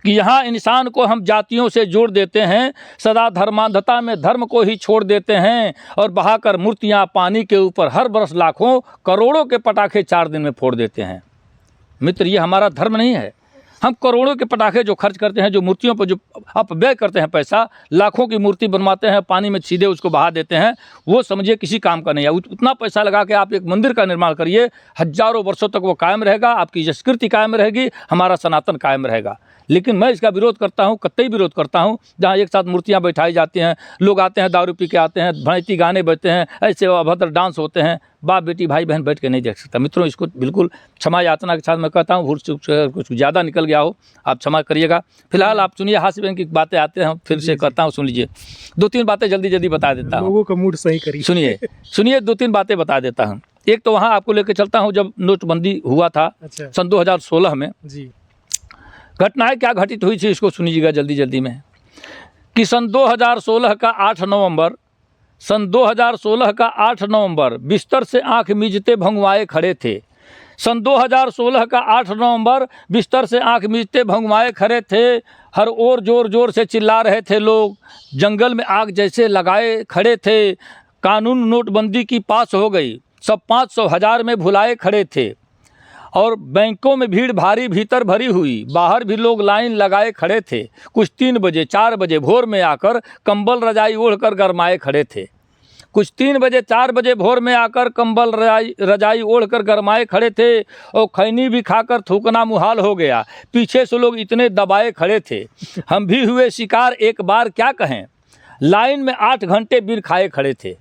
कि यहाँ इंसान को हम जातियों से जोड़ देते हैं, सदा धर्मांधता में धर्म को ही छोड़ देते हैं और बहाकर मूर्तियाँ पानी के ऊपर हर बरस लाखों करोड़ों के पटाखे 4 दिन में फोड़ देते हैं। मित्र, ये हमारा धर्म नहीं है। हम करोड़ों के पटाखे जो खर्च करते हैं, जो मूर्तियों पर जो अपव्यय करते हैं पैसा, लाखों की मूर्ति बनवाते हैं, पानी में सीधे उसको बहा देते हैं, वो समझिए किसी काम का नहीं है। उतना पैसा लगा के आप एक मंदिर का निर्माण करिए, हजारों वर्षों तक वो कायम रहेगा, आपकी संस्कृति कायम रहेगी, हमारा सनातन कायम रहेगा। लेकिन मैं इसका विरोध करता हूँ, कतई विरोध करता हूँ, जहाँ एक साथ मूर्तियाँ बैठाई जाती हैं, लोग आते हैं दारू पी के आते हैं, भड़ैती गाने बजते हैं, ऐसे अभद्र डांस होते हैं, बाप बेटी भाई बहन बैठ के नहीं देख सकता। मित्रों, इसको बिल्कुल क्षमा याचना के साथ मैं कहता हूँ, भूल चूक कुछ ज़्यादा निकल गया हो आप क्षमा करिएगा। फिलहाल आप सुनिए, हास्य बैंक की बातें आते हैं, फिर से कहता हूँ, सुन लीजिए। 2-3 बातें जल्दी बता देता हूँ, लोगों का मूड सही करिए। सुनिए 2-3 बातें बता देता हूँ। एक तो वहाँ आपको लेकर चलता हूँ जब नोटबंदी हुआ था सन 2016 में जी, घटनाएं क्या घटित हुई थी इसको सुनिएगा जल्दी में। कि सन 2016 का 8 नवंबर बिस्तर से आंख मीचते भंगुआए खड़े थे। सन 2016 का 8 नवंबर बिस्तर से आंख मीचते भंगुआए खड़े थे। हर ओर जोर से चिल्ला रहे थे लोग, जंगल में आग जैसे लगाए खड़े थे। कानून नोटबंदी की पास हो गई, सब 500,000 में भुलाए खड़े थे। और बैंकों में भीड़ भारी भीतर भरी हुई, बाहर भी लोग लाइन लगाए खड़े थे। कुछ 3 बजे 4 बजे भोर में आकर कंबल रजाई ओढ़कर गरमाए खड़े थे। कुछ 3 बजे 4 बजे भोर में आकर कंबल रजाई ओढ़कर गरमाए खड़े थे। और खैनी भी खाकर थूकना मुहाल हो गया, पीछे से लोग इतने दबाए खड़े थे। हम भी हुए शिकार, एक बार क्या कहें, लाइन में 8 घंटे बिन खाए खड़े थे।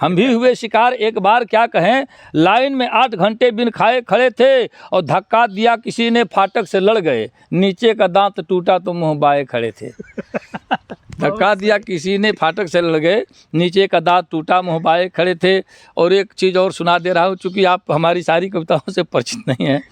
हम भी हुए शिकार, एक बार क्या कहें, लाइन में 8 घंटे बिन खाए खड़े थे। और धक्का दिया किसी ने, फाटक से लड़ गए, नीचे का दांत टूटा तो मुंह बाए खड़े थे। धक्का दिया किसी ने, फाटक से लड़ गए, नीचे का दांत टूटा मुंह बाए खड़े थे। और एक चीज़ और सुना दे रहा हूँ, चूँकि आप हमारी सारी कविताओं से परिचित नहीं हैं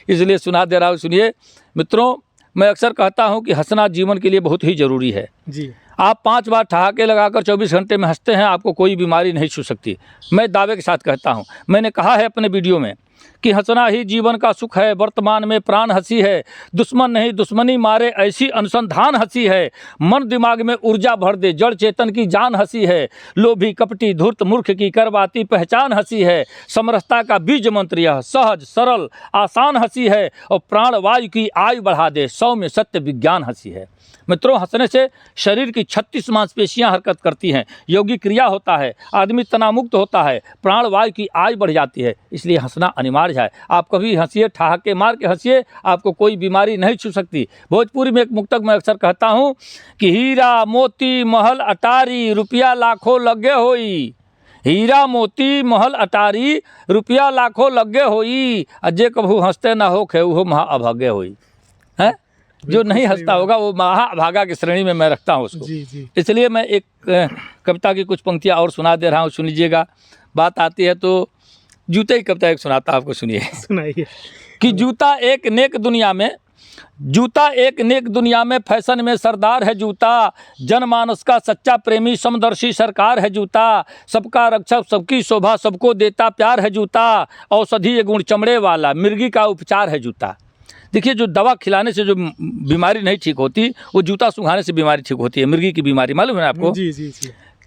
इसलिए सुना दे रहा हूँ, सुनिए। मित्रों, मैं अक्सर कहता हूँ कि हंसना जीवन के लिए बहुत ही ज़रूरी है जी। आप 5 बार ठहाके लगाकर 24 घंटे में हंसते हैं, आपको कोई बीमारी नहीं छू सकती। मैं दावे के साथ कहता हूं, मैंने कहा है अपने वीडियो में कि हंसना ही जीवन का सुख है, वर्तमान में प्राण हंसी है, दुश्मन नहीं दुश्मनी मारे ऐसी अनुसंधान हंसी है, मन दिमाग में ऊर्जा भर दे जड़ चेतन की जान हंसी है, लोभी कपटी धूर्त मूर्ख की करवाती पहचान हंसी है, समरसता का बीज मंत्र यह सहज सरल आसान हंसी है, और प्राणवायु की आयु बढ़ा दे सौम्य सत्य विज्ञान हंसी है। मित्रों, हंसने से शरीर की 36 मांसपेशियां हरकत करती हैं, योगी क्रिया होता है, आदमी तनावमुक्त होता है, प्राणवायु की आयु बढ़ जाती है, इसलिए हंसना अनिवार्य है। आप कभी हंसिए, ठहाके मार के हंसिए, आपको कोई बीमारी नहीं छू सकती। भोजपुरी में एक मुक्तक मैं अक्सर कहता हूँ कि हीरा मोती महल अटारी रुपया लाखों लगे होई, हीरा मोती महल अटारी रुपया लाखों लगे होई, अजय कभू हंसते ना हो खे वो महा अभागे होई। है जो नहीं हंसता होगा वो महाभागा की श्रेणी में मैं रखता हूँ उसको जी। इसलिए मैं एक कविता की कुछ पंक्तियाँ और सुना दे रहा हूँ, सुन लीजिएगा। बात आती है तो जूते की कविता एक सुनाता आपको, सुनिए। सुनाइए। कि जूता एक नेक दुनिया में फैशन में सरदार है जूता, जनमानस का सच्चा प्रेमी समदर्शी सरकार है जूता, सबका रक्षक सबकी शोभा सबको देता प्यार है जूता, औषधीय गुण चमड़े वाला मिर्गी का उपचार है जूता। देखिए, जो दवा खिलाने से जो बीमारी नहीं ठीक होती, वो जूता सुंघाने से बीमारी ठीक होती है। मिर्गी की बीमारी मालूम है आपको जी।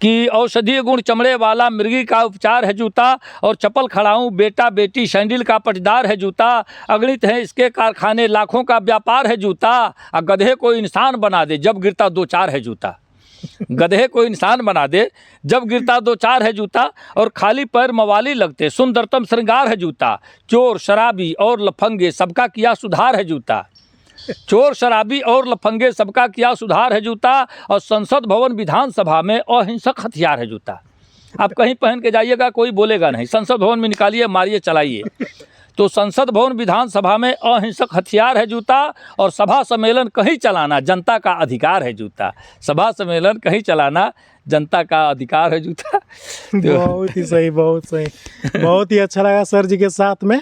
कि औषधीय गुण चमड़े वाला मिर्गी का उपचार है जूता, और चप्पल खड़ाऊँ बेटा बेटी सैंडल का पटदार है जूता, अगणित है इसके कारखाने लाखों का व्यापार है जूता, और गधे को इंसान बना दे जब गिरता 2-4 है जूता। गधे को इंसान बना दे जब गिरता 2-4 है जूता, और खाली पैर मवाली लगते सुंदरतम श्रृंगार है जूता, चोर शराबी और लफंगे सबका किया सुधार है जूता, चोर शराबी और लफंगे सबका किया सुधार है जूता, और संसद भवन विधानसभा में अहिंसक हथियार है जूता। आप कहीं पहन के जाइएगा कोई बोलेगा नहीं, संसद भवन में निकालिए मारिए चलाइए। तो संसद भवन विधानसभा में अहिंसक हथियार है जूता, और सभा सम्मेलन कहीं चलाना जनता का अधिकार है जूता, सभा सम्मेलन कहीं चलाना जनता का अधिकार है जूता। बहुत ही सही, बहुत सही, बहुत ही अच्छा लगा सर जी के साथ में।